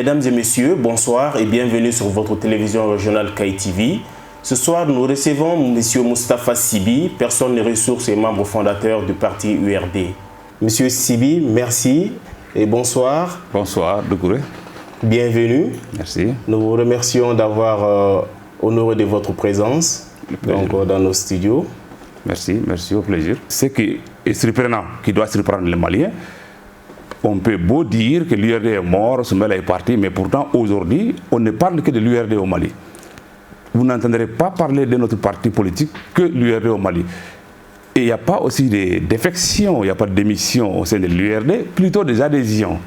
Mesdames et messieurs, bonsoir et bienvenue sur votre télévision régionale KTV. Ce soir, nous recevons M. Moustapha Sibi, personne des ressources et membre fondateur du parti URD. Monsieur Sibi, merci et bonsoir. Bonsoir, Doucouré. Bienvenue. Merci. Nous vous remercions d'avoir honoré de votre présence dans nos studios. Merci, merci, au plaisir. Ce qui est surprenant, qui doit surprendre les Maliens, on peut beau dire que l'URD est mort, Soumaïla est parti, mais pourtant aujourd'hui, on ne parle que de l'URD au Mali. Vous n'entendrez pas parler de notre parti politique que l'URD au Mali. Et il n'y a pas aussi de défections, il n'y a pas de démission au sein de l'URD, plutôt des adhésions.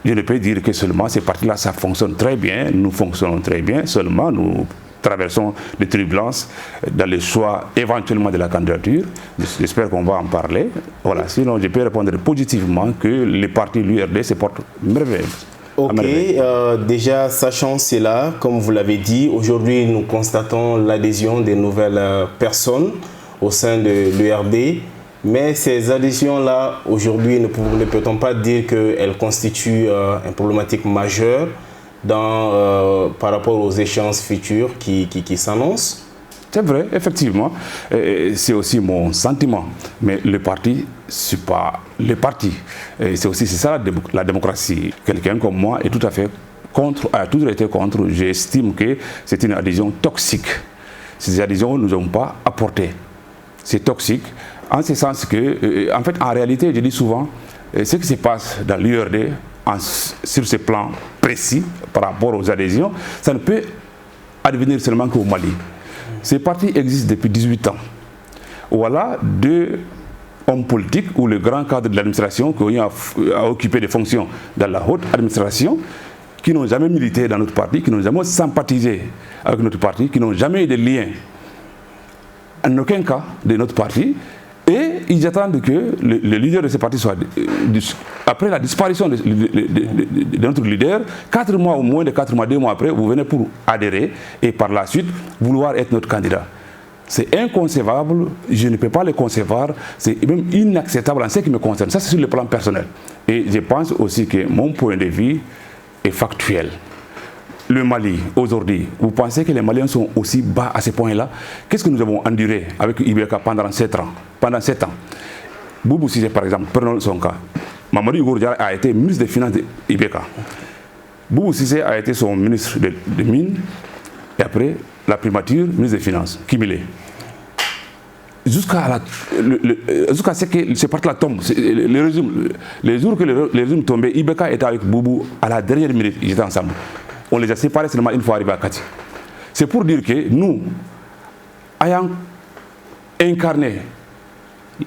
Je ne peux dire que seulement ces partis-là, ça fonctionne très bien, nous fonctionnons très bien, seulement nous traversons des turbulences dans le choix éventuellement de la candidature. J'espère qu'on va en parler. Voilà. Sinon, je peux répondre positivement que les partis l'URD se portent merveilleux. Ok, déjà sachant cela, comme vous l'avez dit, aujourd'hui nous constatons l'adhésion des nouvelles personnes au sein de l'URD. Mais ces adhésions-là, aujourd'hui, ne peut-on pas dire qu'elles constituent une problématique majeure par rapport aux échéances futures qui s'annoncent? C'est vrai, effectivement. C'est aussi mon sentiment. Mais le parti, ce n'est pas le parti. C'est ça la démocratie. Quelqu'un comme moi est tout à fait contre, a toujours été contre. J'estime que c'est une adhésion toxique. Ces adhésions ne nous ont pas apporté. C'est toxique. En ce sens que, en fait, en réalité, je dis souvent, ce qui se passe dans l'URD, sur ce plan précis, par rapport aux adhésions, ça ne peut advenir seulement qu'au Mali. Ces partis existent depuis 18 ans. Voilà deux hommes politiques ou le grand cadre de l'administration qui ont occupé des fonctions dans la haute administration, qui n'ont jamais milité dans notre parti, qui n'ont jamais sympathisé avec notre parti, qui n'ont jamais eu de lien, en aucun cas, de notre parti. Et ils attendent que le leader de ce parti soit, après la disparition de notre leader, 4 mois ou moins de 4 mois, 2 mois après, vous venez pour adhérer et par la suite vouloir être notre candidat. C'est inconcevable, je ne peux pas le concevoir, c'est même inacceptable en ce qui me concerne. Ça, c'est sur le plan personnel. Et je pense aussi que mon point de vue est factuel. Le Mali, aujourd'hui, vous pensez que les Maliens sont aussi bas à ce point-là? Qu'est-ce que nous avons enduré avec Ibeka pendant 7 ans? Pendant 7 ans. Boubou Cissé, par exemple, prenons son cas. Mamadou Gourdiara a été ministre des Finances d'Ibeka. Boubou Cissé a été son ministre des Mines, et après, la primature, ministre des Finances, cumulé. Jusqu'à ce que ce parti-là tombe, les jours que le régime tombait, Ibeka était avec Boubou à la dernière minute, ils étaient ensemble. On les a séparés seulement une fois arrivés à Kati. C'est pour dire que nous, ayant incarné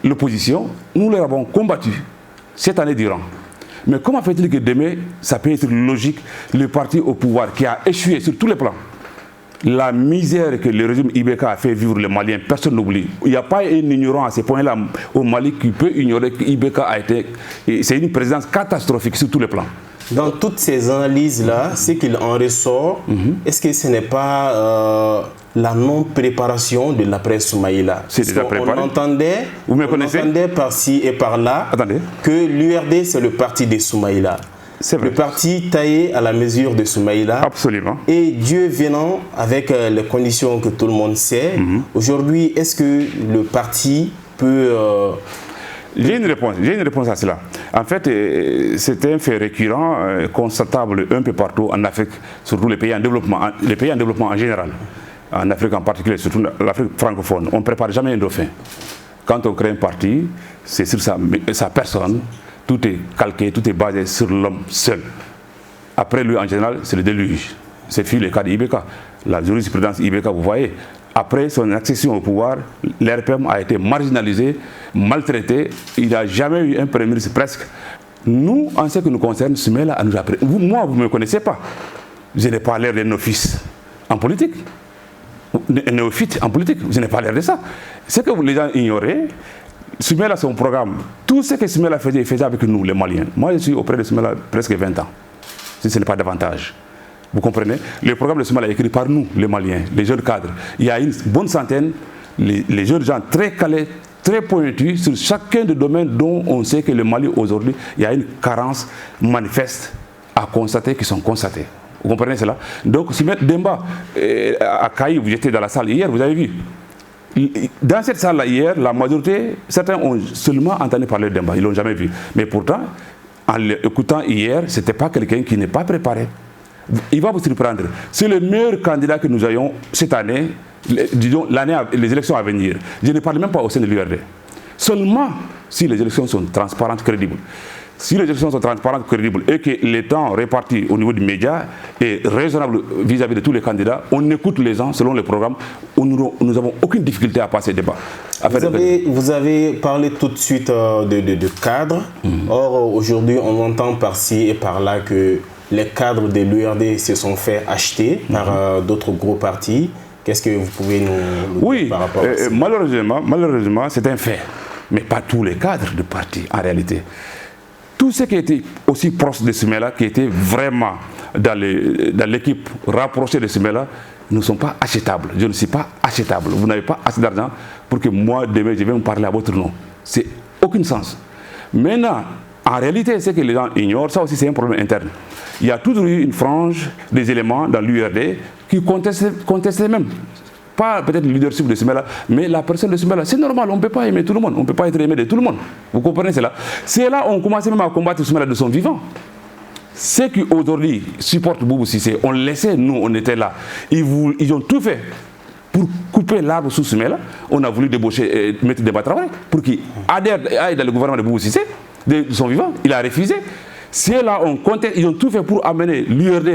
l'opposition, nous leur avons combattu cette année durant. Mais comment fait-il que demain, ça peut être logique, le parti au pouvoir qui a échoué sur tous les plans? La misère que le régime Ibeka a fait vivre les Maliens, personne n'oublie. Il n'y a pas un ignorant à ce point-là au Mali qui peut ignorer qu'Ibeka a été... C'est une présidence catastrophique sur tous les plans. Dans toutes ces analyses-là, ce qu'il en ressort, est-ce que ce n'est pas la non-préparation de l'après Soumaïla? C'est déjà préparé. On entendait par-ci et par-là que l'URD, c'est le parti de Soumaïla. Le parti taillé à la mesure de Soumaïla. Absolument. Et Dieu venant avec les conditions que tout le monde sait, aujourd'hui, est-ce que le parti peut... J'ai une réponse à cela. En fait, c'est un fait récurrent, constatable un peu partout en Afrique, surtout les pays en développement en général. En Afrique en particulier, surtout l'Afrique francophone. On ne prépare jamais un dauphin. Quand on crée un parti, c'est sur sa personne, tout est calqué, tout est basé sur l'homme seul. Après lui, en général, c'est le déluge. C'est le cas d'Ibeka. La jurisprudence Ibeka, vous voyez, après son accession au pouvoir, l'RPM a été marginalisé, maltraité. Il n'a jamais eu un premier ministre presque. Nous, en ce qui nous concerne, Soumaïla nous a pris. Moi, vous ne me connaissez pas. Je n'ai pas l'air d'un office en politique. Un néophyte en politique. Je n'ai pas l'air de ça. Ce que les gens ignoraient, Soumaïla, son programme, tout ce que Soumaïla faisait, il faisait avec nous, les Maliens. Moi, je suis auprès de Soumaïla presque 20 ans. Si ce n'est pas davantage. Vous comprenez? Le programme de Soumaïla est écrit par nous, les Maliens, les jeunes cadres. Il y a une bonne centaine, les jeunes gens très calés, très pointus sur chacun des domaines dont on sait que le Mali aujourd'hui, il y a une carence manifeste à constater qui sont constatés. Vous comprenez cela? Donc, si M. Demba à Kaï, vous étiez dans la salle hier, vous avez vu. Dans cette salle-là, hier, la majorité, certains ont seulement entendu parler de Demba, ils ne l'ont jamais vu. Mais pourtant, en l'écoutant hier, ce n'était pas quelqu'un qui n'est pas préparé. Il va vous surprendre. C'est le meilleur candidat que nous ayons cette année, disons les élections à venir. Je ne parle même pas au sein de l'URD. Seulement si les élections sont transparentes, crédibles. Si les élections sont transparentes, crédibles et que les temps répartis au niveau du média est raisonnable vis-à-vis de tous les candidats, on écoute les gens selon le programme, nous n'avons aucune difficulté à passer débat. Vous avez parlé tout de suite de cadres. Or, aujourd'hui, on entend par-ci et par-là que les cadres de l'URD se sont fait acheter par d'autres gros partis. Qu'est-ce que vous pouvez nous dire par rapport à ça? Malheureusement, c'est un fait. Mais pas tous les cadres de partis, en réalité. Tous ceux qui étaient aussi proches de Soumaïla, qui étaient vraiment dans l'équipe rapprochée de Soumaïla, ne sont pas achetables. Je ne suis pas achetable. Vous n'avez pas assez d'argent pour que moi, demain, je vais me parler à votre nom. C'est aucun sens. Maintenant, en réalité, ce que les gens ignorent, ça aussi c'est un problème interne. Il y a toujours eu une frange des éléments dans l'URD qui contestaient même. Pas peut-être le leadership de Soumaïla, mais la personne de Soumaïla. C'est normal, on ne peut pas aimer tout le monde, on ne peut pas être aimé de tout le monde. Vous comprenez cela? C'est là qu'on commençait même à combattre Soumaïla de son vivant. Ceux qui aujourd'hui supportent Boubou Cissé, on le laissait, nous on était là. Ils ont tout fait pour couper l'arbre sous Soumaïla. On a voulu débaucher, mettre Demba Traoré pour qu'il adhère dans le gouvernement de Boubou Cissé, de son vivant. Il a refusé. C'est là on comptait, ils ont tout fait pour amener l'URD,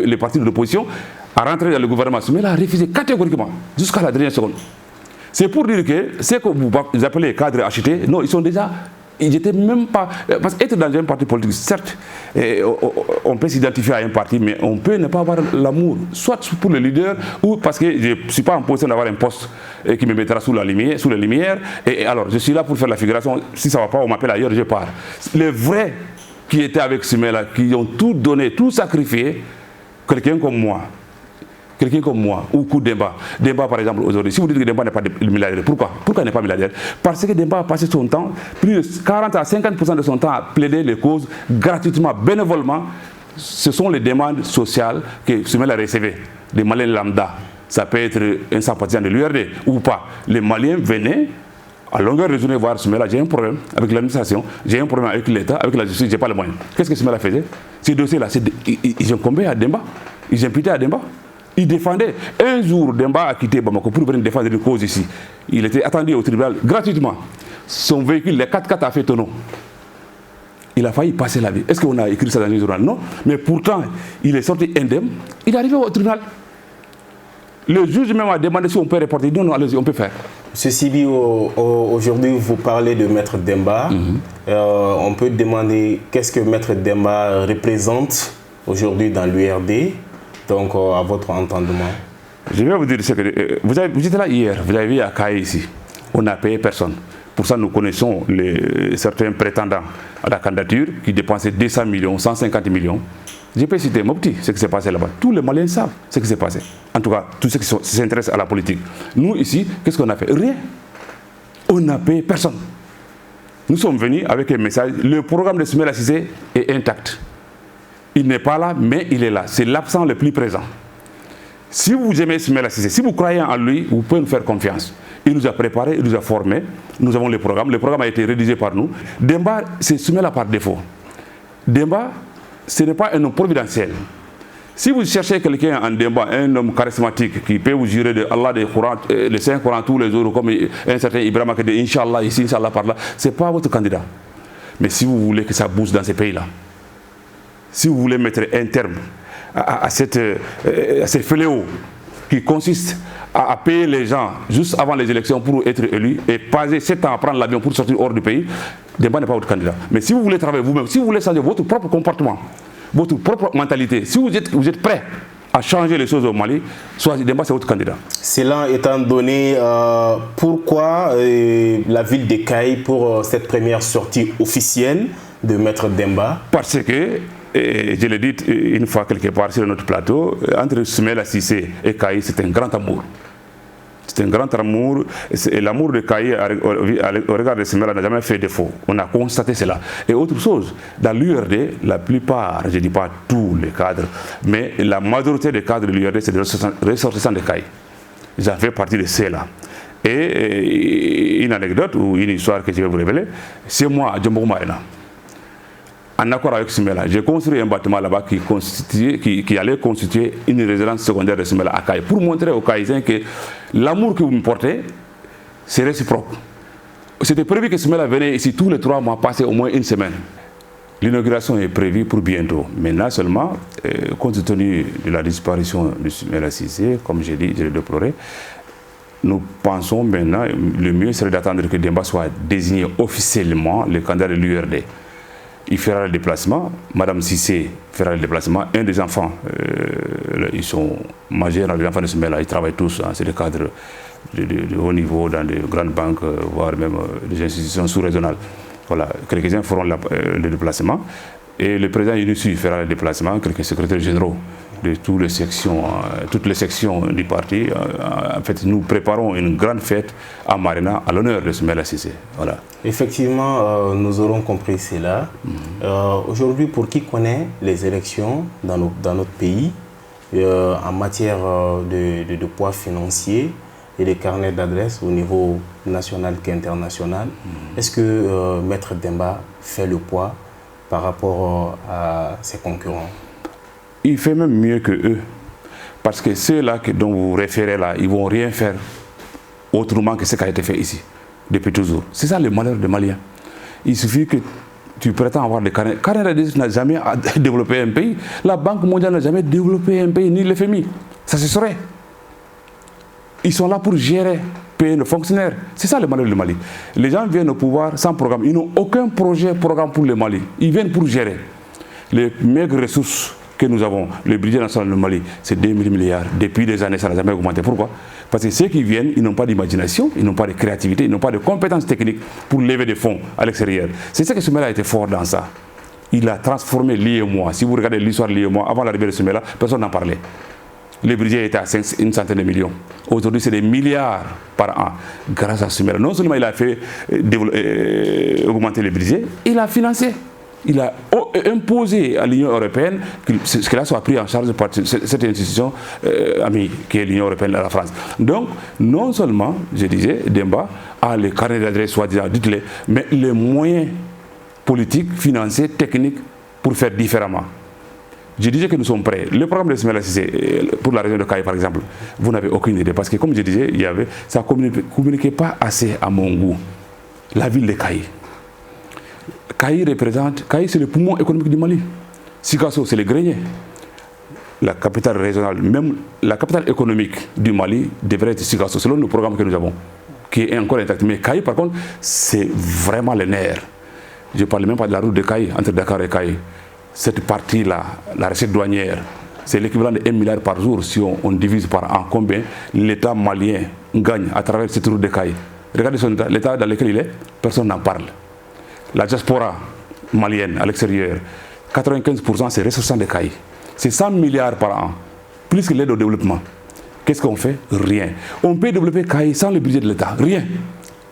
les partis de l'opposition, à rentrer dans le gouvernement. Mais il a refusé catégoriquement, jusqu'à la dernière seconde. C'est pour dire que ce que vous appelez cadres achetés, non, ils n'étaient même pas... Parce qu'être dans un parti politique, certes, on peut s'identifier à un parti, mais on peut ne pas avoir l'amour, soit pour le leader, ou parce que je ne suis pas en position d'avoir un poste qui me mettra sous les lumières. Et alors, je suis là pour faire la figuration. Si ça ne va pas, on m'appelle ailleurs, je pars. Les vrais qui étaient avec Soumaïla, qui ont tout donné, tout sacrifié, quelqu'un comme moi, ou Demba. Demba, par exemple, aujourd'hui, si vous dites que Demba n'est pas milliardaire, pourquoi il n'est pas milliardaire? Parce que Demba a passé son temps, plus de 40 à 50% de son temps à plaider les causes gratuitement, bénévolement. Ce sont les demandes sociales que Soumaïla recevait, des Maliens lambda. Ça peut être un sympathisant de l'URD ou pas. Les Maliens venaient à longueur de journée voir Soumaïla, j'ai un problème avec l'administration, j'ai un problème avec l'État, avec la justice, je n'ai pas les moyens. Qu'est-ce que Soumaïla faisait? Ces dossiers-là, ils ont combien à Demba? Ils imputaient à Demba. Il défendait. Un jour, Demba a quitté Bamako pour venir défendre une cause ici. Il était attendu au tribunal gratuitement. Son véhicule, les 4x4 a fait tonneau. Il a failli passer la vie. Est-ce qu'on a écrit ça dans le journal? Non. Mais pourtant, il est sorti indemne. Il est arrivé au tribunal. Le juge même a demandé si on peut reporter. Non, non, allez-y, on peut faire. M. Sibi, aujourd'hui, vous parlez de Maître Demba. On peut demander qu'est-ce que Maître Demba représente aujourd'hui dans l'URD. Donc, à votre entendement. Je vais vous dire ce que... Vous étiez là hier, vous avez vu à Kaï ici. On n'a payé personne. Pour ça, nous connaissons certains prétendants à la candidature qui dépensaient 200 millions, 150 millions. Je peux citer Mopti, ce qui s'est passé là-bas. Tous les Maliens savent ce qui s'est passé. En tout cas, tous ceux qui s'intéressent à la politique. Nous, ici, qu'est-ce qu'on a fait? Rien. On n'a payé personne. Nous sommes venus avec un message. Le programme de Soumaïla Cissé est intact. Il n'est pas là, mais il est là. C'est l'absent le plus présent. Si vous aimez Soumaïla Cissé, si vous croyez en lui, vous pouvez nous faire confiance. Il nous a préparés, il nous a formés. Nous avons le programme. Le programme a été rédigé par nous. Demba, c'est Soumaïla par défaut. Demba, ce n'est pas un homme providentiel. Si vous cherchez quelqu'un en Demba, un homme charismatique qui peut vous jurer de Allah, les 5 Corans tous les jours, comme un certain Ibrahim qui dit Inch'Allah ici, Inch'Allah par là, ce n'est pas votre candidat. Mais si vous voulez que ça bouge dans ces pays-là, si vous voulez mettre un terme à ces fléaux qui consistent à payer les gens juste avant les élections pour être élus et passer 7 ans à prendre l'avion pour sortir hors du pays, Demba n'est pas votre candidat. Mais si vous voulez travailler vous-même, si vous voulez changer votre propre comportement, votre propre mentalité, si vous êtes prêt à changer les choses au Mali, soit Demba c'est votre candidat. Cela étant donné, pourquoi la ville de Kaï pour cette première sortie officielle de Maître Demba? Parce que, et je l'ai dit une fois quelque part sur notre plateau, entre Soumaïla Cissé et Kaï, c'est un grand amour. C'est un grand amour. Et l'amour de Kayi au regard de Soumaïla n'a jamais fait défaut. On a constaté cela. Et autre chose, dans l'URD, la plupart, je ne dis pas tous les cadres, mais la majorité des cadres de l'URD, c'est des ressortissants de Kayi. J'en fais partie de ceux-là. Et une anecdote ou une histoire que je vais vous révéler, c'est moi, Djombourou Marina. En accord avec Soumaïla, j'ai construit un bâtiment là-bas qui allait constituer une résidence secondaire de Soumaïla à Kayi, pour montrer aux Kaïsiens que l'amour que vous me portez, c'est réciproque. C'était prévu que Soumaïla venait ici tous les 3 mois, passer au moins une semaine. L'inauguration est prévue pour bientôt. Maintenant seulement, compte tenu de la disparition de Soumaïla Cissé, comme j'ai dit, je l'ai déploré, nous pensons maintenant, le mieux serait d'attendre que Demba soit désigné officiellement le candidat de l'URD. Il fera le déplacement, Madame Cissé fera le déplacement, un des enfants, ils sont majeurs dans les enfants de Soumaïla, ils travaillent tous, hein, c'est des cadres de haut niveau dans de grandes banques, voire même des institutions sous-régionales. Voilà, quelques-uns feront le déplacement et le président Younoussou fera le déplacement, quelques secrétaires généraux de toutes les sections du parti. En fait, nous préparons une grande fête à Marina à l'honneur de Soumaïla Cissé. Voilà. Effectivement, nous aurons compris cela. Aujourd'hui, pour qui connaît les élections dans notre pays, en matière de poids financier et des carnets d'adresse au niveau national qu'international, est-ce que Maître Demba fait le poids par rapport à ses concurrents? Il fait même mieux que eux. Parce que ceux-là dont vous vous référez là, ils ne vont rien faire autrement que ce qui a été fait ici, depuis toujours. C'est ça le malheur des Maliens. Il suffit que tu prétends avoir des carnets. Carnet d'adresse n'a jamais développé un pays. La Banque mondiale n'a jamais développé un pays, ni le FMI. Ça se saurait. Ils sont là pour gérer, payer nos fonctionnaires. C'est ça le malheur du Mali. Les gens viennent au pouvoir sans programme. Ils n'ont aucun programme pour le Mali. Ils viennent pour gérer. Les maigres ressources que nous avons, le budget national du Mali, c'est 2000 milliards. Depuis des années, ça n'a jamais augmenté. Pourquoi? Parce que ceux qui viennent, ils n'ont pas d'imagination, ils n'ont pas de créativité, ils n'ont pas de compétences techniques pour lever des fonds à l'extérieur. C'est ça que Soumaïla a été fort dans ça. Il a transformé l'IEMOA. Si vous regardez l'histoire de l'IEMOA, avant l'arrivée de Soumaïla, personne n'en parlait. Le budget était à une centaine de millions. Aujourd'hui, c'est des milliards par an. Grâce à Soumaïla. Non seulement il a fait augmenter le budget, il a financé. Il a imposé à l'Union européenne que cela soit pris en charge par cette institution amie qui est l'Union européenne à la France. Donc, non seulement, je disais, Demba a les carnets d'adresse, soi-disant, dites-les, mais les moyens politiques, financiers, techniques pour faire différemment. Je disais que nous sommes prêts. Le programme de Soumaïla Cissé, pour la région de Kayi par exemple, vous n'avez aucune idée. Parce que comme je disais, ça ne communiquait pas assez à mon goût. La ville de Kayi. Kayi c'est le poumon économique du Mali. Sikasso, c'est le grenier. La capitale régionale, même la capitale économique du Mali devrait être Sikasso, selon le programme que nous avons, qui est encore intact. Mais Kayi, par contre, c'est vraiment le nerf. Je ne parle même pas de la route de Kayi, entre Dakar et Kayi. Cette partie-là, la recette douanière, c'est l'équivalent de 1 milliard par jour si on divise par an. Combien l'État malien gagne à travers cette route de Kayi? Regardez son état, l'état dans lequel il est, personne n'en parle. La diaspora malienne à l'extérieur, 95% c'est ressourçant de Kayi. C'est 100 milliards par an, plus que l'aide au développement. Qu'est-ce qu'on fait? Rien. On peut développer Kayi sans le budget de l'État. Rien.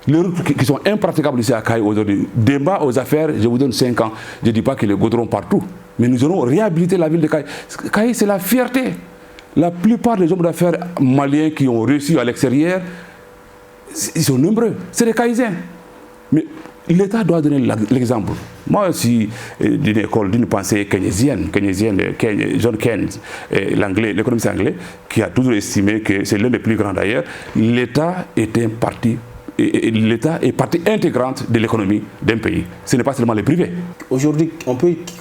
Les routes qui sont impraticables ici à Kayi aujourd'hui. Débat aux affaires, je vous donne 5 ans. Je ne dis pas qu'ils les goudront partout. Mais nous allons réhabiliter la ville de Kayi. Kayi, c'est la fierté. La plupart des hommes d'affaires maliens qui ont réussi à l'extérieur, ils sont nombreux. C'est des Kayisiens. Mais l'État doit donner l'exemple. Moi aussi, d'une école, d'une pensée keynésienne, John Keynes, l'économiste anglais, qui a toujours estimé que c'est l'un des plus grands d'ailleurs, l'État est un parti. L'État est partie intégrante de l'économie d'un pays. Ce n'est pas seulement les privés. Aujourd'hui,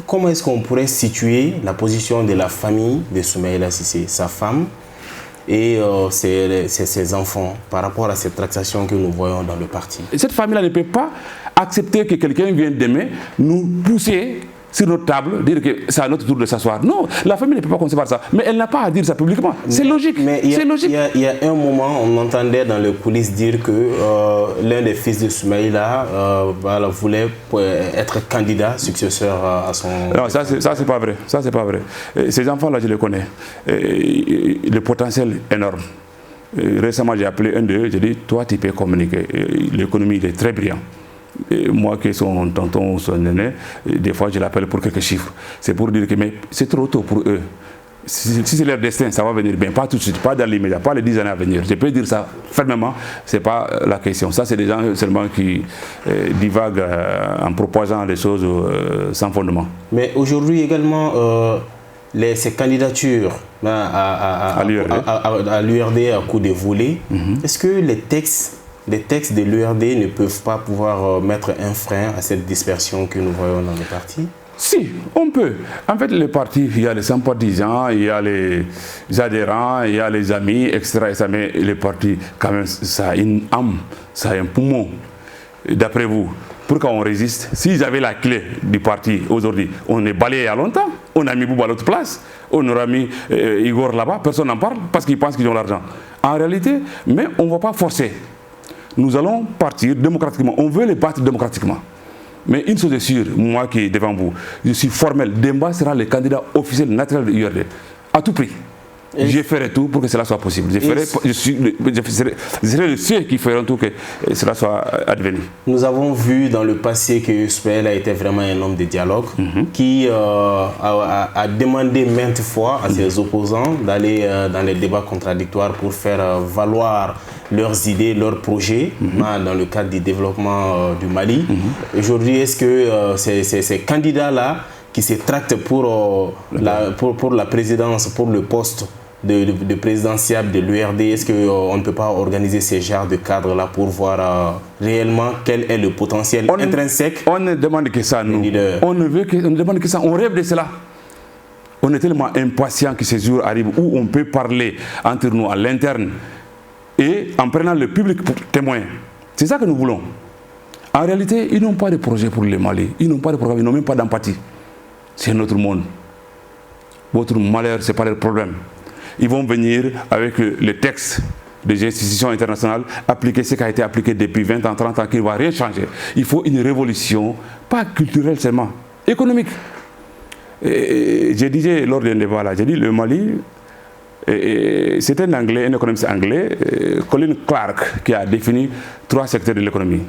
comment est-ce qu'on pourrait situer la position de la famille de Soumaïla Cissé, sa femme et ses enfants par rapport à cette taxation que nous voyons dans le parti? Cette famille-là ne peut pas accepter que quelqu'un vienne demain nous pousser sur notre table, dire que c'est à notre tour de s'asseoir. Non, la famille ne peut pas concevoir ça. Mais elle n'a pas à dire ça publiquement. C'est logique. Mais il y a un moment, on entendait dans les coulisses dire que l'un des fils de Soumaïla voulait être candidat, successeur à son... Non, ça c'est pas vrai. Ça c'est pas vrai. Ces enfants-là, je les connais. Le potentiel énorme. Récemment, j'ai appelé un d'eux, j'ai dit, toi, tu peux communiquer. L'économie, il est très brillant. Et moi qui suis son tonton ou son aîné, des fois, je l'appelle pour quelques chiffres. C'est pour dire que c'est trop tôt pour eux. Si c'est leur destin, ça va venir bien. Pas tout de suite, pas dans l'immédiat, pas les 10 années à venir. Je peux dire ça fermement, ce n'est pas la question. Ça, c'est des gens seulement qui divaguent en proposant des choses sans fondement. Mais aujourd'hui également, ces candidatures à l'URD à coup de volée, est-ce que les textes de l'URD ne peuvent pas pouvoir mettre un frein à cette dispersion que nous voyons dans les partis? Si, on peut. En fait, les partis, il y a les sympathisants, il y a les adhérents, il y a les amis, etc. Mais les partis, quand même, ça a une âme, ça a un poumon. D'après vous, pourquoi on résiste? S'ils avaient la clé du parti aujourd'hui, on est balayé il y a longtemps, on a mis Bouba à l'autre place, on aura mis Igor là-bas, personne n'en parle parce qu'ils pensent qu'ils ont l'argent. En réalité, mais on ne va pas forcer. Nous allons partir démocratiquement, on veut les battre démocratiquement. Mais une chose est sûre, moi qui est devant vous, je suis formel. Demba sera le candidat officiel naturel de l'URD. À tout prix. Je ferai tout pour que cela soit possible. Je serai le seul qui fera tout que cela soit advenu. Nous avons vu dans le passé que Ismaël a été vraiment un homme de dialogue qui a demandé maintes fois à ses opposants d'aller dans les débats contradictoires pour faire valoir leurs idées, leurs projets dans le cadre du développement du Mali. Aujourd'hui, est-ce que ces candidats-là qui se tractent pour la présidence, pour le poste de présidentiable de l'URD, est-ce qu'on ne peut pas organiser ces genres de cadres-là pour voir réellement quel est le potentiel intrinsèque? On ne demande que ça, nous. On ne demande que ça, on rêve de cela. On est tellement impatients que ces jours arrivent où on peut parler entre nous à l'interne et en prenant le public pour témoin. C'est ça que nous voulons. En réalité, ils n'ont pas de projet pour le Mali. Ils n'ont pas de programme, ils n'ont même pas d'empathie. C'est notre monde. Votre malheur, ce n'est pas leur problème. Ils vont venir avec les textes des institutions internationales, appliquer ce qui a été appliqué depuis 20 ans, 30 ans, qui ne va rien changer. Il faut une révolution, pas culturelle seulement, économique. Je disais lors d'un débat là, j'ai dit le Mali, c'est un Anglais, un économiste anglais, Colin Clark, qui a défini 3 secteurs de l'économie.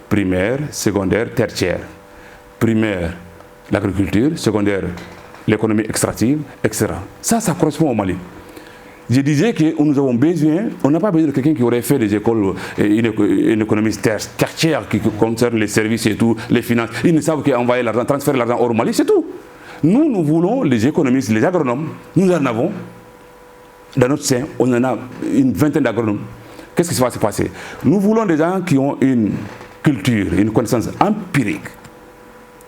Primaire, secondaire, tertiaire. Primaire, l'agriculture, secondaire, l'économie extractive, etc. Ça correspond au Mali. Je disais que nous avons besoin, on n'a pas besoin de quelqu'un qui aurait fait des écoles, une économie tertiaire qui concerne les services et tout, les finances. Ils ne savent qu'envoyer l'argent, transférer l'argent hors Mali, c'est tout. Nous voulons les économistes, les agronomes, nous en avons. Dans notre sein, on en a une vingtaine d'agronomes. Qu'est-ce qui va se passer? Nous voulons des gens qui ont une culture, une connaissance empirique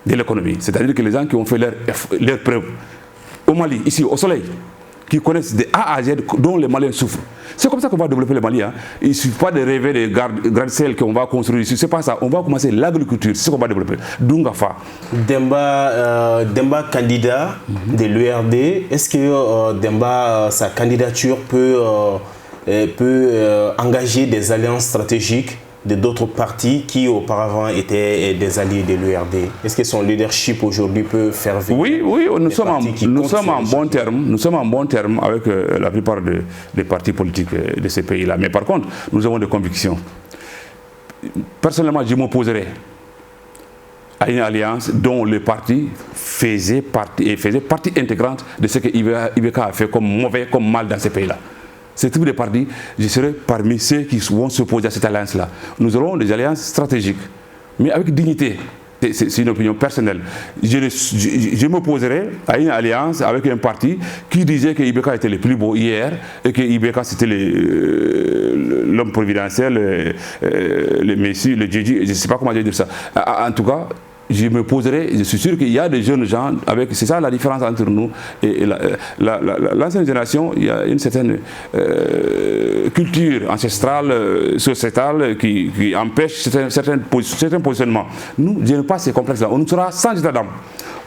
de l'économie. C'est-à-dire que les gens qui ont fait leurs preuves au Mali, ici, au soleil, qui connaissent de A à Z dont les Maliens souffrent. C'est comme ça qu'on va développer le Mali. Hein. Il ne suffit pas de rêver des gratte-ciel qu'on va construire ici. Ce n'est pas ça. On va commencer l'agriculture. C'est ce qu'on va développer. Dungafa. Demba candidat de l'URD. Est-ce que Demba, sa candidature peut engager des alliances stratégiques de d'autres partis qui auparavant étaient des alliés de l'URD? Est-ce que son leadership aujourd'hui peut faire venir? Oui, nous sommes en bon terme. Nous sommes en bon terme avec la plupart des partis politiques de ces pays-là. Mais par contre, nous avons des convictions. Personnellement, je m'opposerai à une alliance dont le parti faisait partie intégrante de ce que Ibeka a fait comme mauvais, comme mal dans ces pays-là. Ce type de parti, je serai parmi ceux qui vont s'opposer à cette alliance-là. Nous aurons des alliances stratégiques, mais avec dignité. C'est une opinion personnelle. Je m'opposerai à une alliance avec un parti qui disait que Ibeka était le plus beau hier et que Ibeka c'était l'homme providentiel, le Messie, le Djidji, je ne sais pas comment je vais dire ça. En tout cas, je me poserai, je suis sûr qu'il y a des jeunes gens, c'est ça la différence entre nous et l'ancienne génération. Il y a une certaine culture ancestrale, sociétale qui empêche certains positionnements. Nous, je n'ai pas ces complexes-là. On sera sans état d'âme.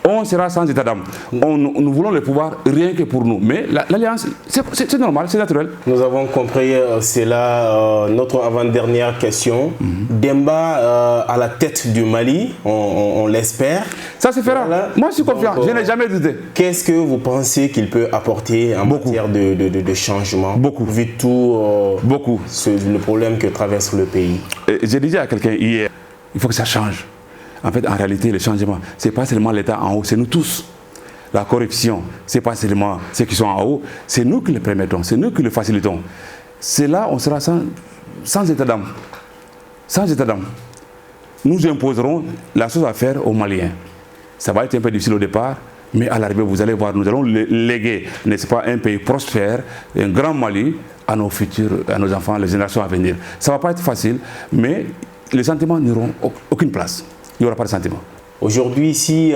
On sera sans état d'âme. Nous voulons le pouvoir rien que pour nous. Mais l'alliance, c'est normal, c'est naturel. Nous avons compris cela. Notre avant-dernière question. Demba à la tête du Mali, on l'espère. Ça se fera. Voilà. Moi, je suis confiant. Je n'ai jamais douté. Qu'est-ce que vous pensez qu'il peut apporter en matière de changement? Beaucoup. Vu tout beaucoup. Le problème que traverse le pays. J'ai dit à quelqu'un hier, il faut que ça change. En fait, en réalité, le changement, ce n'est pas seulement l'État en haut, c'est nous tous. La corruption, ce n'est pas seulement ceux qui sont en haut, c'est nous qui le permettons, c'est nous qui le facilitons. C'est là on sera sans état d'âme. Sans état d'âme. Nous imposerons la chose à faire aux Maliens. Ça va être un peu difficile au départ, mais à l'arrivée, vous allez voir, nous allons léguer, n'est-ce pas, un pays prospère, un grand Mali, à nos futurs, à nos enfants, les générations à venir. Ça ne va pas être facile, mais les sentiments n'auront aucune place. Il n'y aura pas de sentiment. Aujourd'hui, si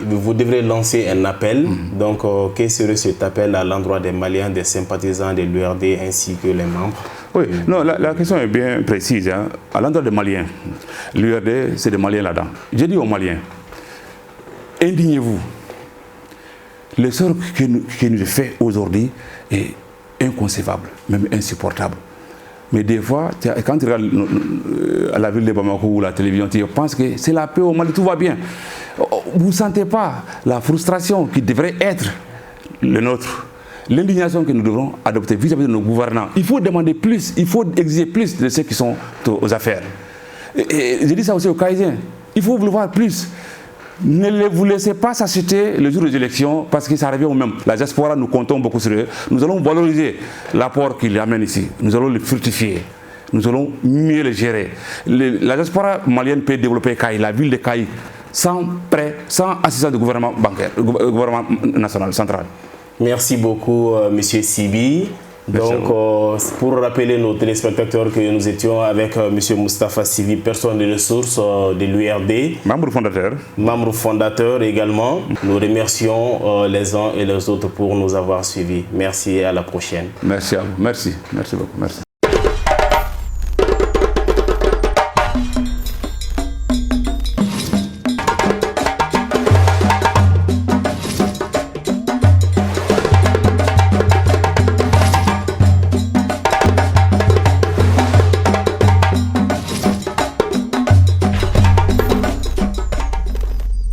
vous devrez lancer un appel, donc quel serait cet appel à l'endroit des Maliens, des sympathisants de l'URD ainsi que les membres? Oui, non, la question est bien précise. Hein. À l'endroit des Maliens, l'URD, c'est des Maliens là-dedans. J'ai dit aux Maliens, indignez-vous. Le sort qui nous est fait aujourd'hui est inconcevable, même insupportable. Mais des fois, quand tu regardes à la ville de Bamako ou la télévision, tu penses que c'est la paix au Mali, tout va bien. Vous ne sentez pas la frustration qui devrait être le nôtre, l'indignation que nous devrons adopter vis-à-vis de nos gouvernants. Il faut demander plus, il faut exiger plus de ceux qui sont aux affaires. Et je dis ça aussi aux Caïsiens, il faut vouloir plus. Ne vous laissez pas s'acheter le jour des élections parce que ça revient au même. La diaspora, nous comptons beaucoup sur eux. Nous allons valoriser l'apport qu'ils amènent ici. Nous allons le fructifier. Nous allons mieux le gérer. La diaspora malienne peut développer Caï, la ville de Caï, sans prêt, sans assistance du gouvernement bancaire, gouvernement national, central. Merci beaucoup, Monsieur Sibi. Donc, pour rappeler nos téléspectateurs que nous étions avec M. Moustapha Sibi, personne de ressources de l'URD. Membre fondateur. Membre fondateur également. Nous remercions les uns et les autres pour nous avoir suivis. Merci et à la prochaine. Merci à vous. Merci. Merci beaucoup. Merci.